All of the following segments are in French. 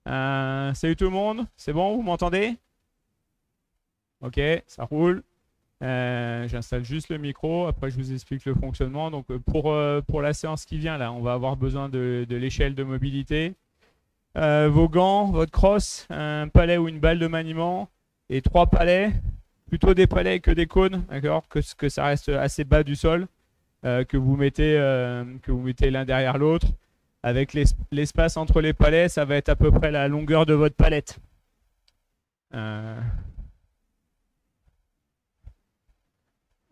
Salut tout le monde, c'est bon, vous m'entendez? Ok, ça roule. J'installe juste le micro, après je vous explique le fonctionnement. Donc pour la séance qui vient là, on va avoir besoin de l'échelle de mobilité, vos gants, votre crosse, un palet ou une balle de maniement et trois palets, plutôt des palets que des cônes, d'accord? Que ça reste assez bas du sol, que vous mettez l'un derrière l'autre. Avec l'espace entre les palets, ça va être à peu près la longueur de votre palette. Euh,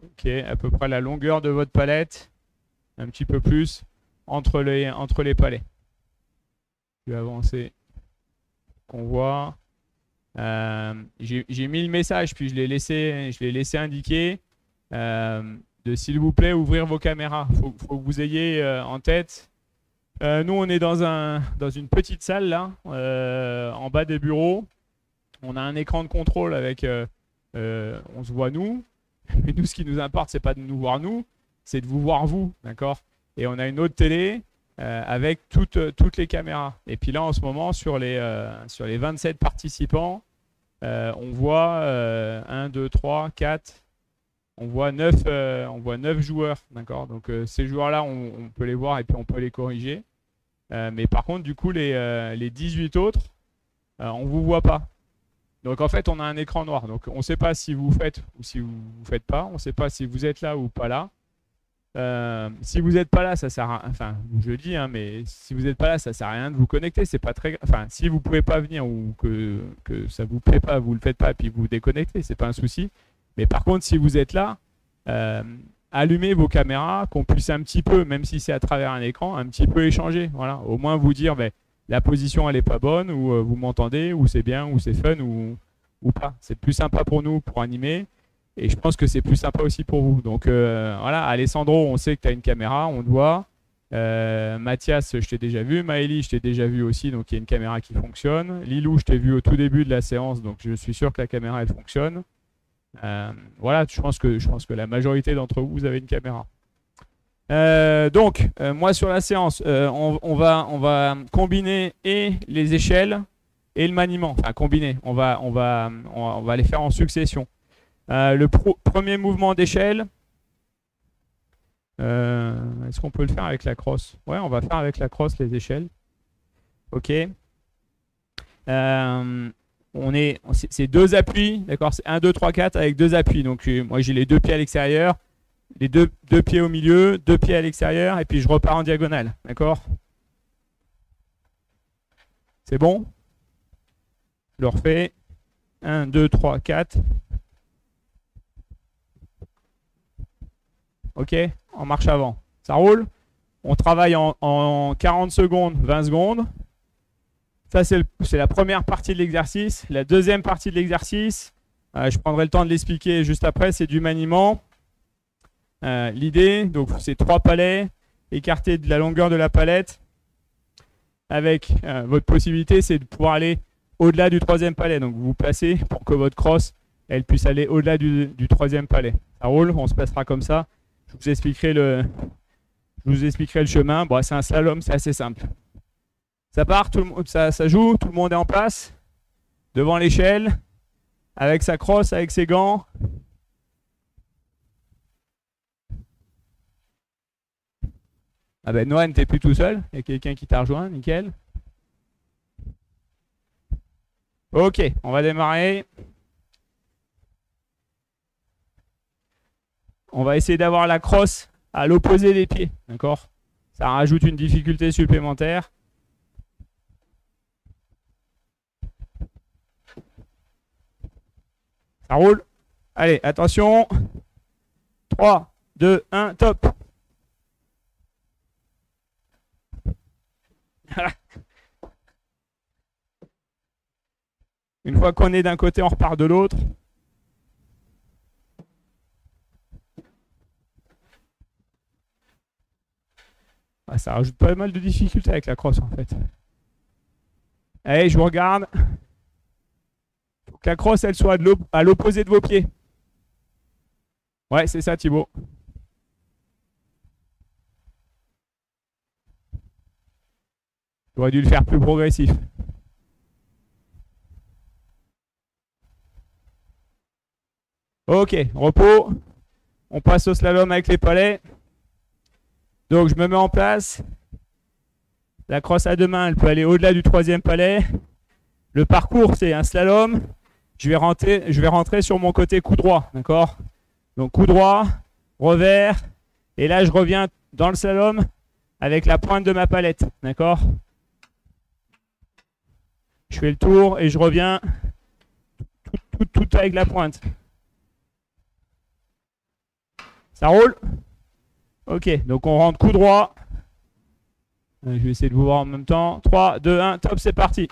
ok, à peu près la longueur de votre palette, un petit peu plus entre les palets. Je vais avancer, qu'on voit. J'ai mis le message, puis je l'ai laissé indiquer de s'il vous plaît ouvrir vos caméras. Faut que vous ayez en tête. Nous, on est dans une petite salle là, en bas des bureaux. On a un écran de contrôle avec, on se voit nous. Mais nous, ce qui nous importe, c'est pas de nous voir nous, c'est de vous voir vous, d'accord? Et on a une autre télé avec toutes les caméras. Et puis là, en ce moment, sur les 27 participants, on voit 1, 2, 3, 4, on voit 9 joueurs, d'accord? Donc ces joueurs-là, on peut les voir et puis on peut les corriger. Mais par contre, du coup, les 18 autres, on ne vous voit pas. Donc en fait, on a un écran noir. Donc on ne sait pas si vous faites ou si vous ne faites pas. On ne sait pas si vous êtes là ou pas là. Si vous n'êtes pas là, ça sert à, enfin, je le dis, hein, mais si vous n'êtes pas là, ça sert à rien de vous connecter. C'est pas très, enfin, si vous pouvez pas venir ou que ça vous plaît pas, vous le faites pas et puis vous vous déconnectez, c'est pas un souci. Mais par contre, si vous êtes là, euh, allumez vos caméras, qu'on puisse un petit peu, même si c'est à travers un écran, un petit peu échanger. Voilà, au moins vous dire, ben, la position elle est pas bonne, ou vous m'entendez, ou c'est bien, ou c'est fun, ou pas. C'est plus sympa pour nous pour animer. Et je pense que c'est plus sympa aussi pour vous. Donc voilà, Alessandro, on sait que tu as une caméra, on te voit. Mathias, je t'ai déjà vu. Maëlie, je t'ai déjà vu aussi, donc il y a une caméra qui fonctionne. Lilou, je t'ai vu au tout début de la séance, donc je suis sûr que la caméra elle fonctionne. Voilà, je pense que la majorité d'entre vous, vous avez une caméra. Moi sur la séance, on va combiner et les échelles et le maniement. Enfin, combiner, on va les faire en succession. Le premier mouvement d'échelle, est-ce qu'on peut le faire avec la crosse? Ouais, on va faire avec la crosse les échelles. Ok. C'est deux appuis, d'accord? C'est 1, 2, 3, 4 avec deux appuis. Donc moi j'ai les deux pieds à l'extérieur, les deux pieds au milieu, deux pieds à l'extérieur, et puis je repars en diagonale, d'accord? C'est bon? Je le refais. 1, 2, 3, 4. Ok, en marche avant. Ça roule? On travaille en 40 secondes, 20 secondes. Ça, c'est la première partie de l'exercice. La deuxième partie de l'exercice, je prendrai le temps de l'expliquer juste après, c'est du maniement. L'idée, donc, c'est 3 palets écartés de la longueur de la palette. Avec votre possibilité, c'est de pouvoir aller au-delà du troisième palet. Donc, vous vous placez pour que votre crosse, elle puisse aller au-delà du troisième palet. Ça roule, on se passera comme ça. Je vous expliquerai le chemin. Bon, c'est un slalom, c'est assez simple. Ça part, ça joue, tout le monde est en place, devant l'échelle, avec sa crosse, avec ses gants. Ah ben Noan, t'es plus tout seul, il y a quelqu'un qui t'a rejoint, nickel. Ok, on va démarrer. On va essayer d'avoir la crosse à l'opposé des pieds, d'accord? Ça rajoute une difficulté supplémentaire. Ça roule. Allez, attention. 3, 2, 1, top. Une fois qu'on est d'un côté, on repart de l'autre. Ah, ça rajoute pas mal de difficultés avec la crosse en fait. Allez, je vous regarde. Faut que la crosse elle soit à l'opposé de vos pieds. Ouais, c'est ça Thibaut. J'aurais dû le faire plus progressif. Ok, repos. On passe au slalom avec les palets. Donc je me mets en place. La crosse à deux mains, elle peut aller au-delà du troisième palet. Le parcours, c'est un slalom. Je vais rentrer sur mon côté coup droit, d'accord? Donc coup droit, revers. Et là, je reviens dans le slalom avec la pointe de ma palette, d'accord? Je fais le tour et je reviens tout avec la pointe. Ça roule? Ok, donc on rentre coup droit. Je vais essayer de vous voir en même temps. 3, 2, 1, top, c'est parti.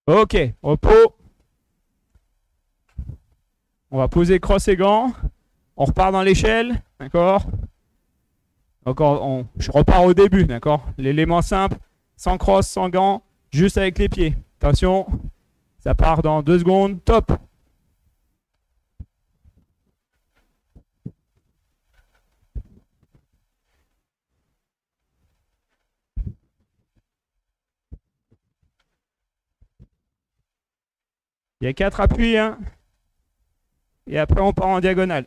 Ok, repos. On va poser crosse et gants. On repart dans l'échelle, d'accord? Je repars au début, d'accord? L'élément simple, sans crosse, sans gants, juste avec les pieds. Attention, ça part dans 2 secondes, top! Il y a 4 appuis, hein? Et après on part en diagonale.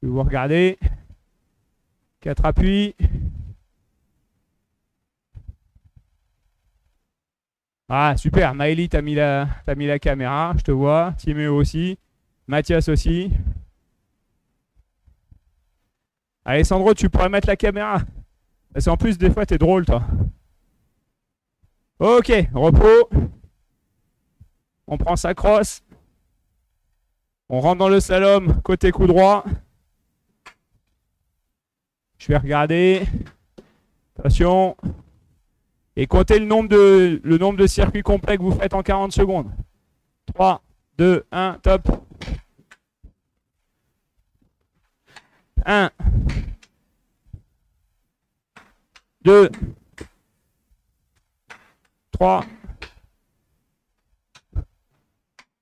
Je vais vous regarder. 4 appuis. Ah, super. Maëlie, t'as mis la caméra. Je te vois. Timéo aussi. Mathias aussi. Alessandro, tu pourrais mettre la caméra. Parce qu'en plus, des fois, t'es drôle, toi. Ok, repos. On prend sa crosse. On rentre dans le slalom, côté coup droit. Je vais regarder. Attention. Et comptez le nombre de circuits complets que vous faites en 40 secondes. 3, 2, 1, top. 1, 2, 3,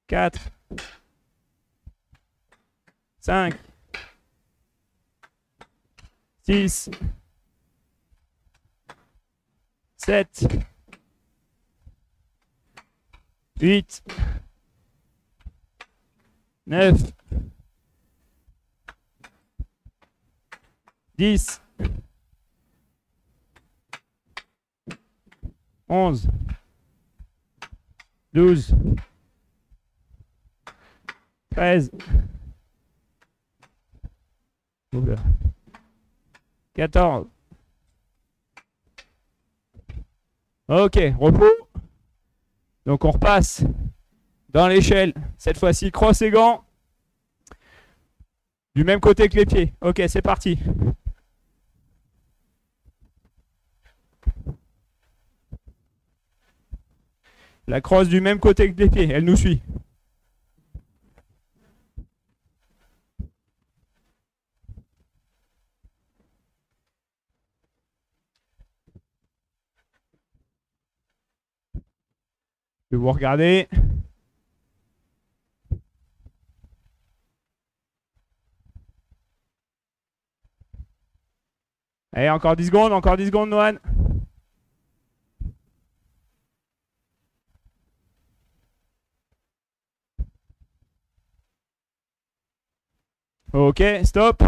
4, 5, 6, 7, 8, 9, 10, 11, 12, 13, 14. Ok, repos. Donc on repasse dans l'échelle. Cette fois-ci, crosse et gants. Du même côté que les pieds. Ok, c'est parti. La crosse du même côté que les pieds. Elle nous suit. Je vais vous regarder. Allez, encore 10 secondes, Noan. Ok, stop.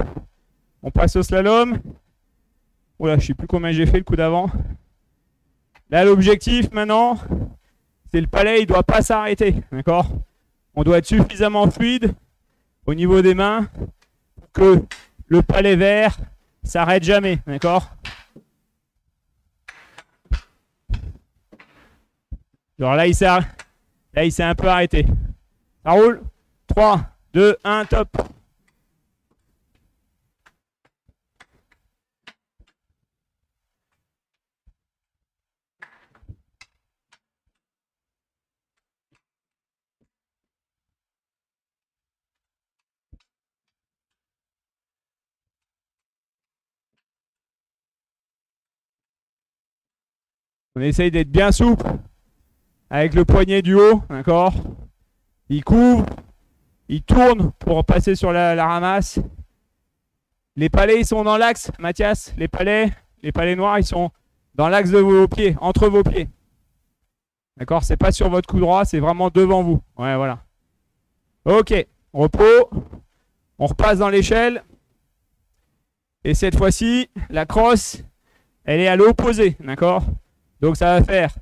On passe au slalom. Oula, je ne sais plus combien j'ai fait le coup d'avant. Là, l'objectif maintenant, c'est le palais, il ne doit pas s'arrêter. D'accord? On doit être suffisamment fluide au niveau des mains pour que le palais vert s'arrête jamais. D'accord? Genre là, il s'est un peu arrêté. Ça roule? 3, 2, 1, top. On essaye d'être bien souple avec le poignet du haut, d'accord? Il couvre, il tourne pour passer sur la ramasse. Les palets, ils sont dans l'axe, Mathias. Les palets noirs, ils sont dans l'axe de vos pieds, entre vos pieds. D'accord? C'est pas sur votre cou droit, c'est vraiment devant vous. Ouais, voilà. Ok, repos. On repasse dans l'échelle. Et cette fois-ci, la crosse, elle est à l'opposé, d'accord? Donc ça va faire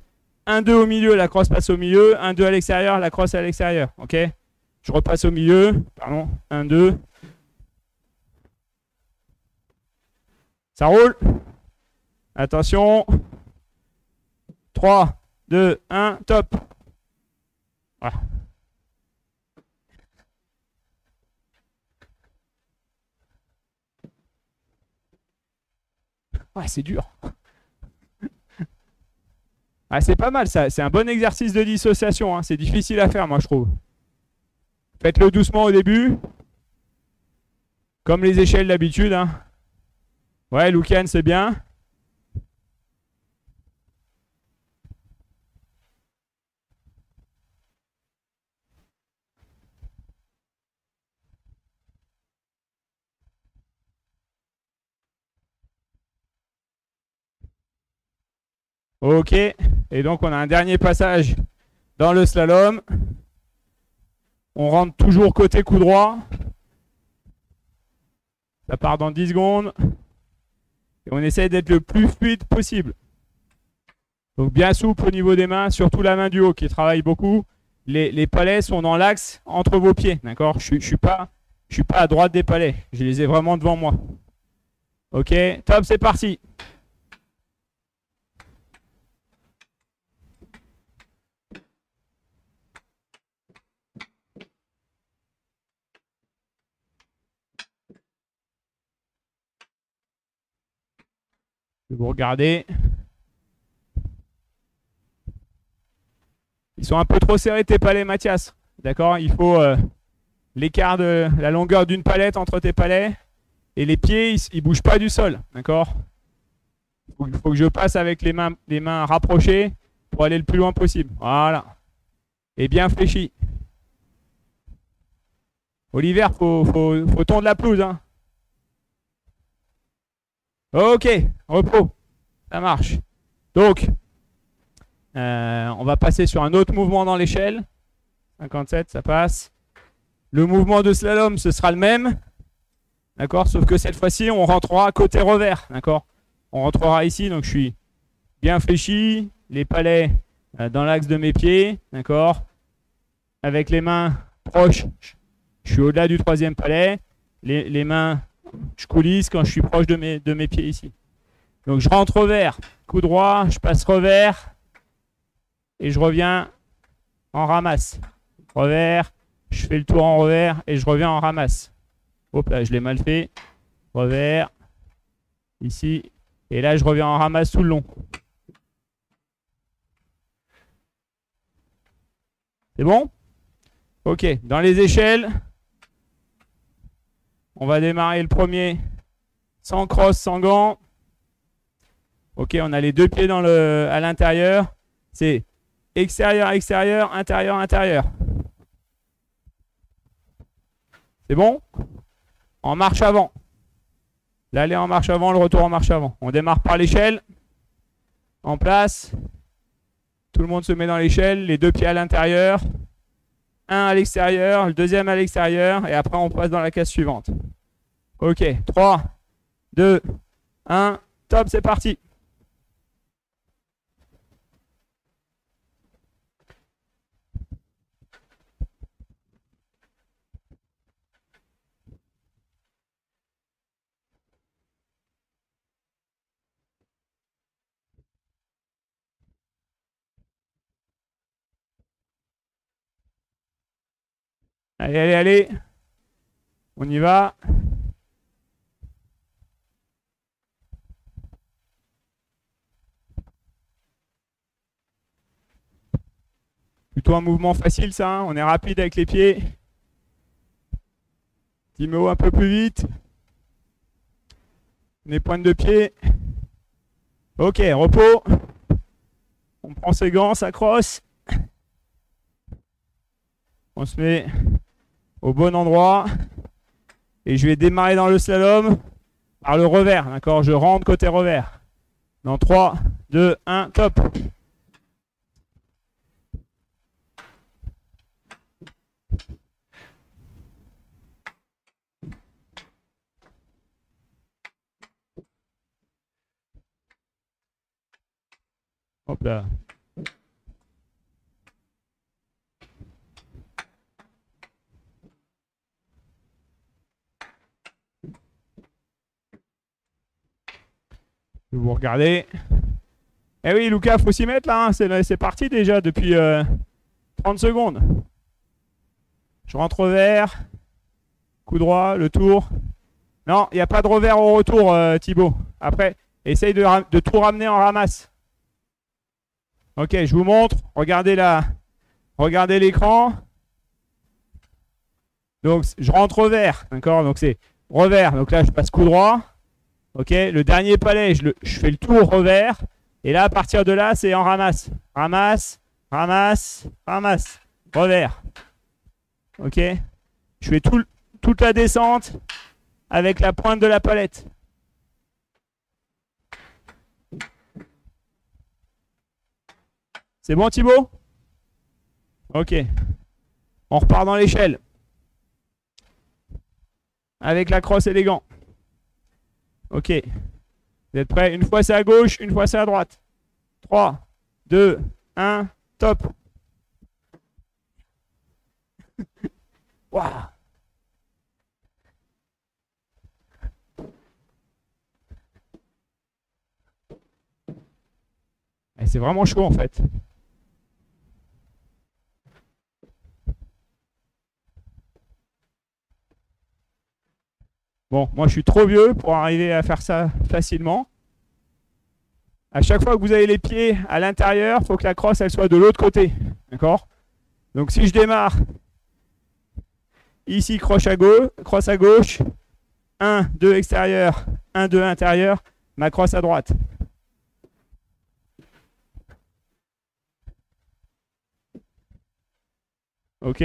1-2 au milieu, la crosse passe au milieu, 1-2 à l'extérieur, la crosse à l'extérieur, ok? Je repasse au milieu, pardon, 1-2. Ça roule. Attention. 3, 2, 1, top. Voilà. Ouais, c'est dur. Ah, c'est pas mal ça, c'est un bon exercice de dissociation, hein. C'est difficile à faire moi je trouve. Faites-le doucement au début, comme les échelles d'habitude, hein. Ouais, Lucian, c'est bien. Ok, et donc on a un dernier passage dans le slalom. On rentre toujours côté coup droit. Ça part dans 10 secondes. Et on essaie d'être le plus fluide possible. Donc bien souple au niveau des mains, surtout la main du haut qui travaille beaucoup. Les palets sont dans l'axe entre vos pieds, d'accord? Je suis pas à droite des palets. Je les ai vraiment devant moi. Ok, top, c'est parti. Vous regardez. Ils sont un peu trop serrés tes palets, Mathias. D'accord? Il faut l'écart de la longueur d'une palette entre tes palets. Et les pieds, ils ne bougent pas du sol. D'accord? Il faut que je passe avec les mains rapprochées pour aller le plus loin possible. Voilà. Et bien fléchi. Oliver, faut tondre la pelouse. Hein. Ok, repos. Ça marche. Donc, on va passer sur un autre mouvement dans l'échelle. 57, ça passe. Le mouvement de slalom, ce sera le même. D'accord? Sauf que cette fois-ci, on rentrera côté revers. D'accord? On rentrera ici, donc je suis bien fléchi. Les palets dans l'axe de mes pieds. D'accord? Avec les mains proches, je suis au-delà du troisième palet. Les mains, je coulisse quand je suis proche de mes pieds ici. Donc je rentre revers, coup droit, je passe revers. Et je reviens en ramasse. Revers, je fais le tour en revers et je reviens en ramasse. Hop là, je l'ai mal fait. Revers, ici. Et là, je reviens en ramasse tout le long. C'est bon? Ok, dans les échelles, on va démarrer le premier sans crosse, sans gants. Ok, on a les deux pieds à l'intérieur. C'est extérieur, extérieur, intérieur, intérieur. C'est bon? En marche avant. L'aller en marche avant, le retour en marche avant. On démarre par l'échelle. En place. Tout le monde se met dans l'échelle. Les deux pieds à l'intérieur. Un à l'extérieur, le deuxième à l'extérieur. Et après, on passe dans la case suivante. Ok, 3, 2, 1. Top, c'est parti. Allez, allez, allez. On y va. Plutôt un mouvement facile, ça. Hein. On est rapide avec les pieds. Timo un peu plus vite. Les pointes de pied. Ok, repos. On prend ses gants, ça crosse. On se met au bon endroit. Et je vais démarrer dans le slalom par le revers. D'accord, je rentre côté revers. Dans 3, 2, 1, top. Hop là. Vous regardez. Eh oui, Lucas, faut s'y mettre là. Hein. C'est parti déjà depuis 30 secondes. Je rentre revers. Coup droit, le tour. Non, il n'y a pas de revers au retour, Thibaut. Après, essaye de tout ramener en ramasse. Ok, je vous montre. Regardez là. Regardez l'écran. Donc, je rentre revers. D'accord? Donc, c'est revers. Donc là, je passe coup droit. Ok, le dernier palais, je fais le tour revers. Et là, à partir de là, c'est en ramasse. Ramasse, ramasse, ramasse. Revers. Ok? Je fais toute la descente avec la pointe de la palette. C'est bon, Thibaut? Ok. On repart dans l'échelle. Avec la crosse et les gants. Ok. Vous êtes prêts? Une fois c'est à gauche, une fois c'est à droite. 3, 2, 1, top. Waouh. C'est vraiment chaud en fait. Bon, moi je suis trop vieux pour arriver à faire ça facilement. À chaque fois que vous avez les pieds à l'intérieur, il faut que la crosse elle soit de l'autre côté. D'accord? Donc si je démarre ici, crosse à gauche, 1, 2 extérieur, 1, 2 intérieur, ma crosse à droite. Ok?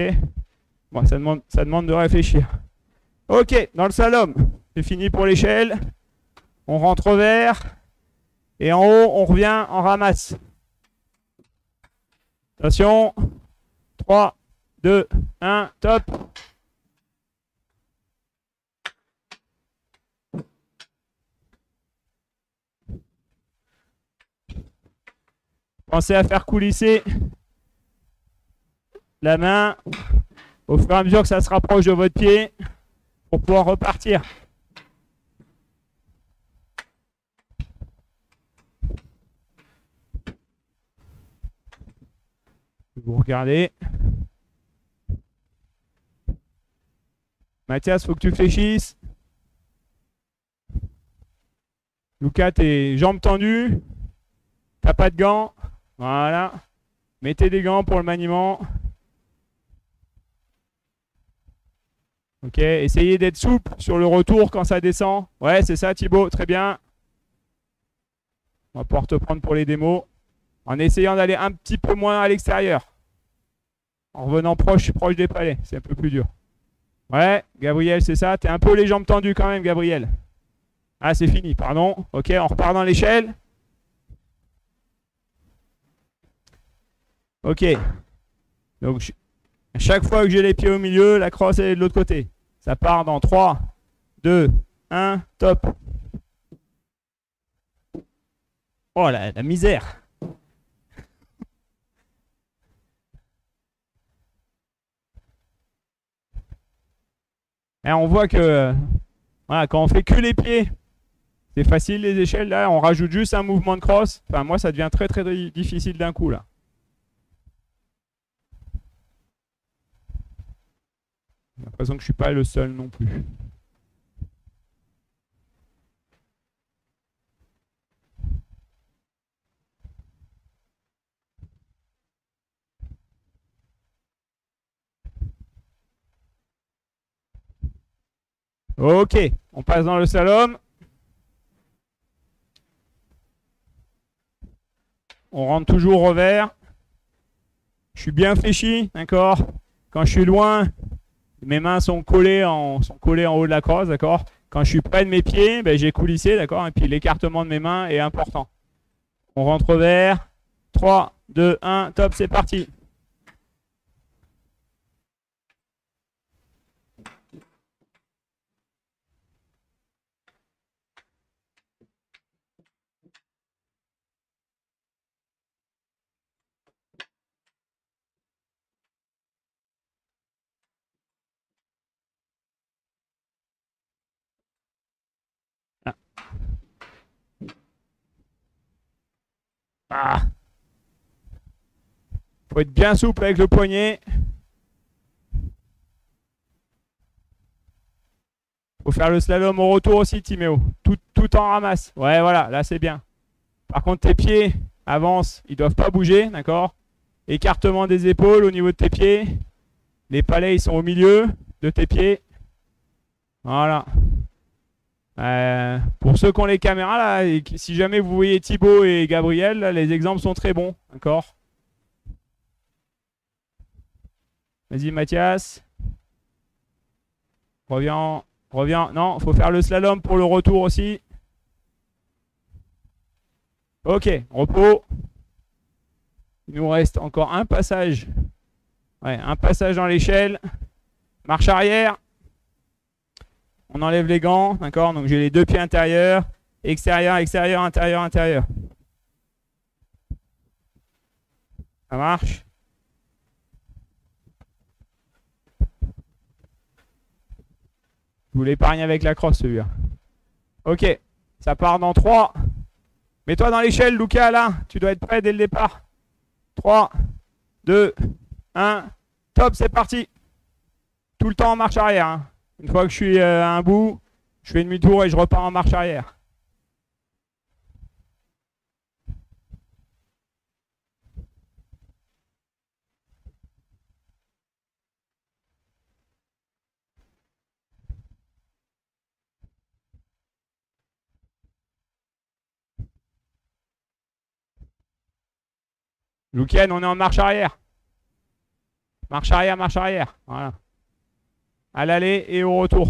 Bon, ça demande de réfléchir. Ok, dans le slalom, c'est fini pour l'échelle. On rentre revers. Et en haut, on revient en ramasse. Attention. 3, 2, 1, top. Pensez à faire coulisser la main au fur et à mesure que ça se rapproche de votre pied pour pouvoir repartir. Vous regardez. Mathias, faut que tu fléchisses. Lucas, tes jambes tendues. T'as pas de gants. Voilà. Mettez des gants pour le maniement. Ok, essayez d'être souple sur le retour quand ça descend. Ouais, c'est ça Thibaut, très bien. On va pouvoir te prendre pour les démos. En essayant d'aller un petit peu moins à l'extérieur. En revenant proche des palais, c'est un peu plus dur. Ouais, Gabriel, c'est ça. T'es un peu les jambes tendues quand même, Gabriel. Ah, c'est fini, pardon. Ok, on repart dans l'échelle. Ok. Donc, à chaque fois que j'ai les pieds au milieu, la crosse est de l'autre côté. Ça part dans 3, 2, 1, top. Oh, la misère. Et on voit que voilà, quand on fait que les pieds, c'est facile les échelles. Là, on rajoute juste un mouvement de crosse. Enfin, moi, ça devient très très difficile d'un coup là. J'ai l'impression que je suis pas le seul non plus. Ok, on passe dans le slalom. On rentre toujours au revers. Je suis bien fléchi, d'accord? Quand je suis loin, mes mains sont collées en haut de la crosse, d'accord? Quand je suis près de mes pieds, ben, j'ai coulissé, d'accord? Et puis l'écartement de mes mains est important. On rentre au vert. 3, 2, 1, top, c'est parti. Ah. Ah. Faut être bien souple avec le poignet. Faut faire le slalom au retour aussi, Timéo. Tout en ramasse. Ouais, voilà, là c'est bien. Par contre, tes pieds avancent, ils ne doivent pas bouger, d'accord? Écartement des épaules au niveau de tes pieds. Les palets, ils sont au milieu de tes pieds. Voilà. Pour ceux qui ont les caméras, là, et si jamais vous voyez Thibaut et Gabriel, là, les exemples sont très bons, d'accord? Vas-y, Mathias. Reviens. Non, il faut faire le slalom pour le retour aussi. Ok, repos. Il nous reste encore un passage. Ouais, un passage dans l'échelle. Marche arrière. On enlève les gants, d'accord? Donc j'ai les deux pieds intérieurs. Extérieur, extérieur, intérieur, intérieur. Ça marche? Je vous l'épargne avec la crosse, celui-là. Ok, ça part dans 3. Mets-toi dans l'échelle, Lucas, là. Tu dois être prêt dès le départ. 3, 2, 1. Top, c'est parti. Tout le temps en marche arrière. Hein. Une fois que je suis à un bout, je fais demi-tour et je repars en marche arrière. Lucien, on est en marche arrière. Marche arrière, marche arrière. Voilà. À l'aller et au retour.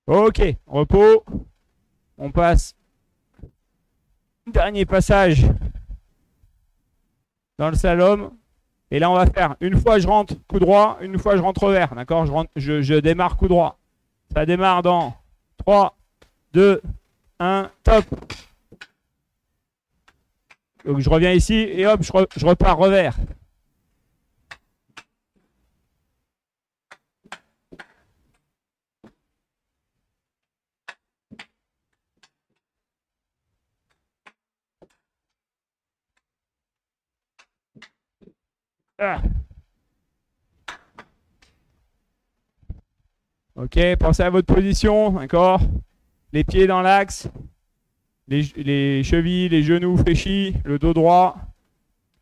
Ok, repos. On passe. Dernier passage dans le slalom. Et là, on va faire une fois je rentre coup droit, une fois je rentre vert. D'accord? Je démarre coup droit. Ça démarre dans 3, 2, 1, top. Donc je reviens ici et hop, je repars revers. Ah. Ok, pensez à votre position, d'accord? Les pieds dans l'axe, les chevilles, les genoux fléchis, le dos droit,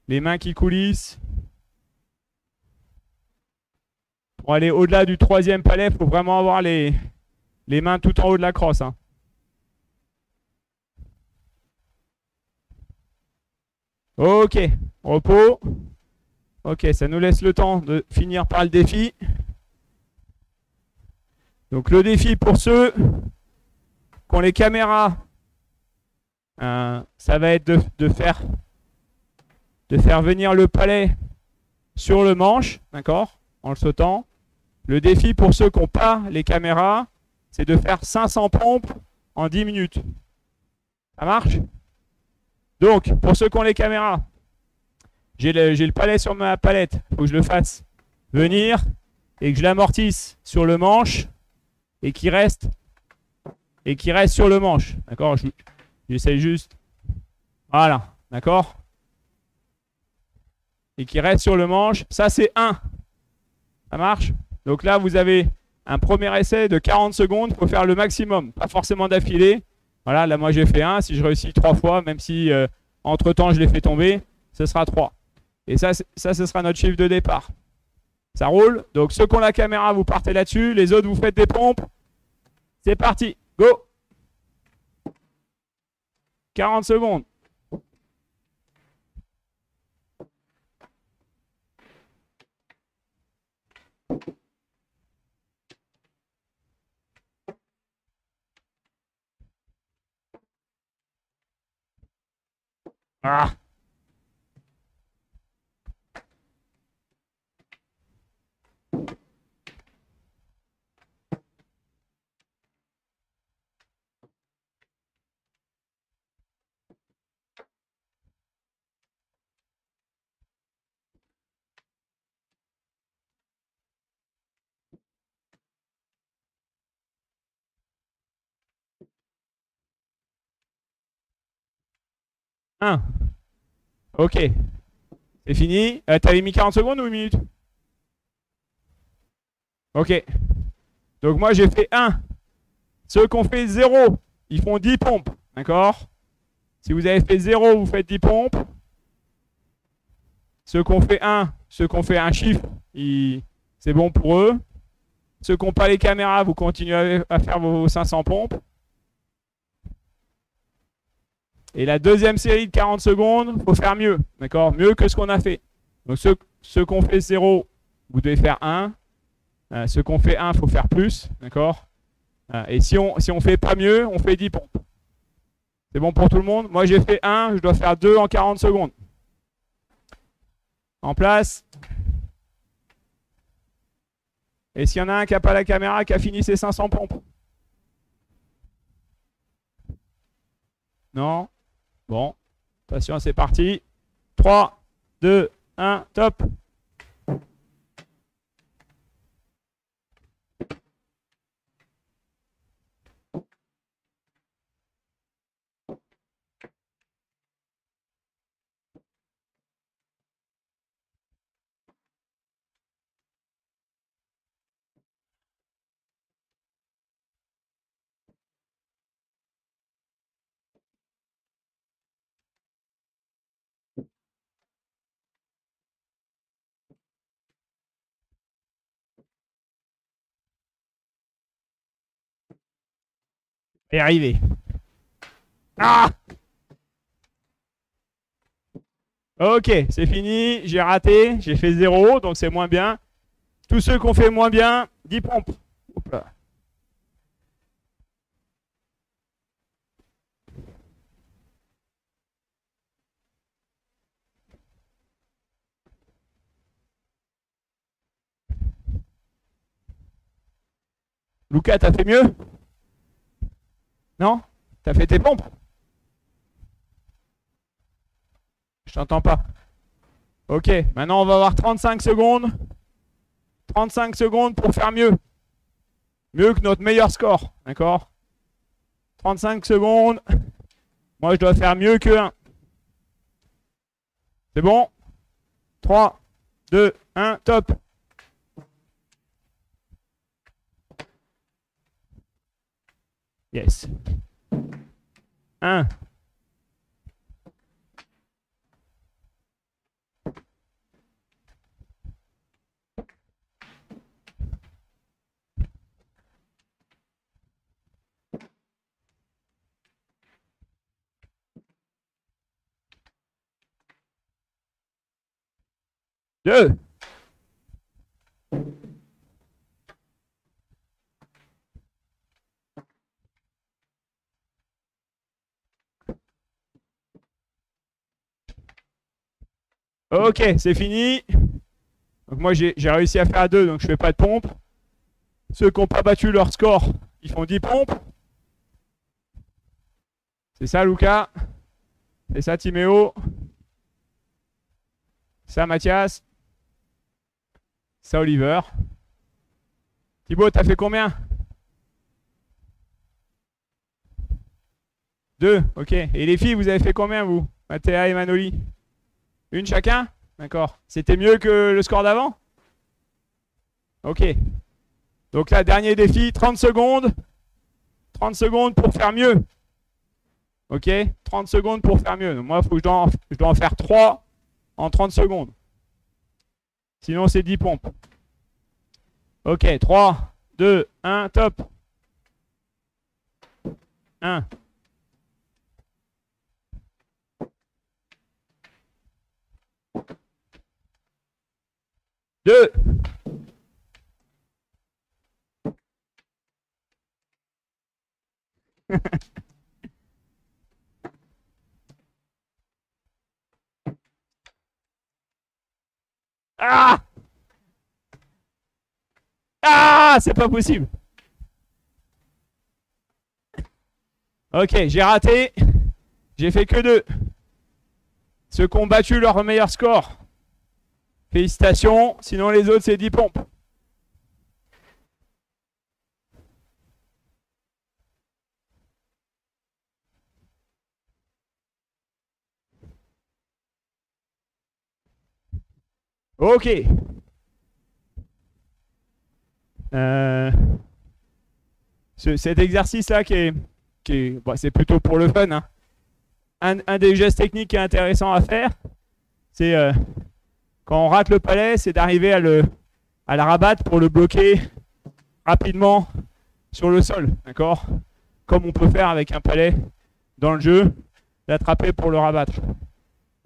les mains qui coulissent. Pour aller au-delà du 3e palais, il faut vraiment avoir les mains tout en haut de la crosse. Hein. Ok, repos. Ok, ça nous laisse le temps de finir par le défi. Donc le défi pour ceux qui ont les caméras, ça va être de faire venir le palais sur le manche, d'accord, en le sautant. Le défi pour ceux qui n'ont pas les caméras, c'est de faire 500 pompes en 10 minutes. Ça marche? Donc, pour ceux qui ont les caméras, j'ai le palais sur ma palette. Il faut que je le fasse venir et que je l'amortisse sur le manche et qui reste sur le manche. D'accord? J'essaye juste. Voilà, d'accord? Et qui reste sur le manche. Ça, c'est 1. Ça marche? Donc là, vous avez un premier essai de 40 secondes. Il faut faire le maximum, pas forcément d'affilée. Voilà, là, moi, j'ai fait 1. Si je réussis 3 fois, même si entre-temps, je l'ai fait tomber, ce sera 3. Et ça, ce sera notre chiffre de départ. Ça roule. Donc, ceux qui ont la caméra, vous partez là-dessus. Les autres, vous faites des pompes. C'est parti. Go! 40 secondes. Ah! Un. Ok. C'est fini. T'avais mis 40 secondes ou une minute? Ok. Donc moi, j'ai fait 1. Ceux qui ont fait 0, ils font 10 pompes. D'accord? Si vous avez fait 0, vous faites 10 pompes. Ceux qui ont fait 1, ceux qui ont fait un chiffre, c'est bon pour eux. Ceux qui n'ont pas les caméras, vous continuez à faire vos 500 pompes. Et la deuxième série de 40 secondes, il faut faire mieux. D'accord? Mieux que ce qu'on a fait. Donc ceux qui ont fait 0, vous devez faire 1. Ceux qui ont fait 1, il faut faire plus. D'accord? Et si on ne fait pas mieux, on fait 10 pompes. C'est bon pour tout le monde? Moi, j'ai fait 1, je dois faire 2 en 40 secondes. En place. Et s'il y en a un qui n'a pas la caméra, qui a fini ses 500 pompes? Non? Bon. Attention, c'est parti. 3, 2, 1, top. Et arrivé. Ah! Ok, c'est fini. J'ai raté. J'ai fait 0, donc c'est moins bien. Tous ceux qui ont fait moins bien, 10 pompes. Hop là. Lucas, t'as fait mieux? Non? T'as fait tes pompes? Je t'entends pas. Ok, maintenant on va avoir 35 secondes. 35 secondes pour faire mieux. Mieux que notre meilleur score. D'accord? 35 secondes. Moi, je dois faire mieux que 1. C'est bon? 3, 2, 1, top. Yes. 1. 2. Ok, c'est fini. Donc moi, j'ai réussi à faire 2, donc je fais pas de pompe. Ceux qui n'ont pas battu leur score, ils font 10 pompes. C'est ça, Lucas. C'est ça, Timéo. Ça, Mathias. Ça, Oliver. Thibaut, t'as fait combien? 2, ok. Et les filles, vous avez fait combien, vous? Mathéa et Manoli? Une chacun? D'accord. C'était mieux que le score d'avant? Ok. Donc là, dernier défi, 30 secondes. 30 secondes pour faire mieux. Ok? 30 secondes pour faire mieux. Donc moi, je dois en faire 3 en 30 secondes. Sinon, c'est 10 pompes. Ok, 3, 2, 1, top. 1. 2. Ah! Ah! C'est pas possible. Ok, j'ai raté. J'ai fait que 2. Ceux qui ont battu leur meilleur score. Félicitations. Sinon, les autres, c'est 10 pompes. Ok. Cet exercice-là bon, c'est plutôt pour le fun. Hein. Un des gestes techniques qui est intéressant à faire, c'est quand on rate le palais, c'est d'arriver à le rabattre pour le bloquer rapidement sur le sol, d'accord? Comme on peut faire avec un palais dans le jeu, l'attraper pour le rabattre.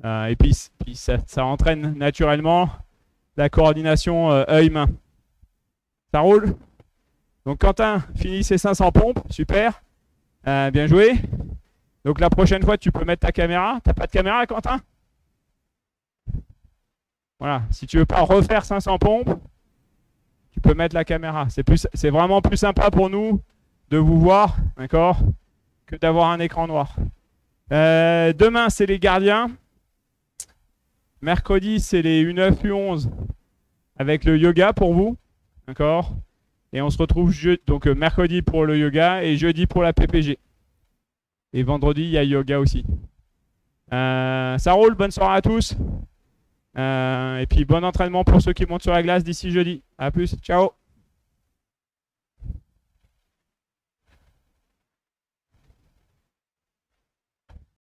Et puis ça entraîne naturellement la coordination œil-main. Ça roule? Donc Quentin finit ses 500 pompes, super, bien joué. Donc la prochaine fois, tu peux mettre ta caméra. T'as pas de caméra, Quentin? Voilà, si tu veux pas refaire 500 pompes, tu peux mettre la caméra. C'est vraiment plus sympa pour nous de vous voir, d'accord, que d'avoir un écran noir. Demain, c'est les gardiens. Mercredi, c'est les U9, U11 avec le yoga pour vous, d'accord. Et on se retrouve donc mercredi pour le yoga et jeudi pour la PPG. Et vendredi, il y a yoga aussi. Ça roule, bonne soirée à tous. Et puis bon entraînement pour ceux qui montent sur la glace d'ici jeudi. A plus, ciao.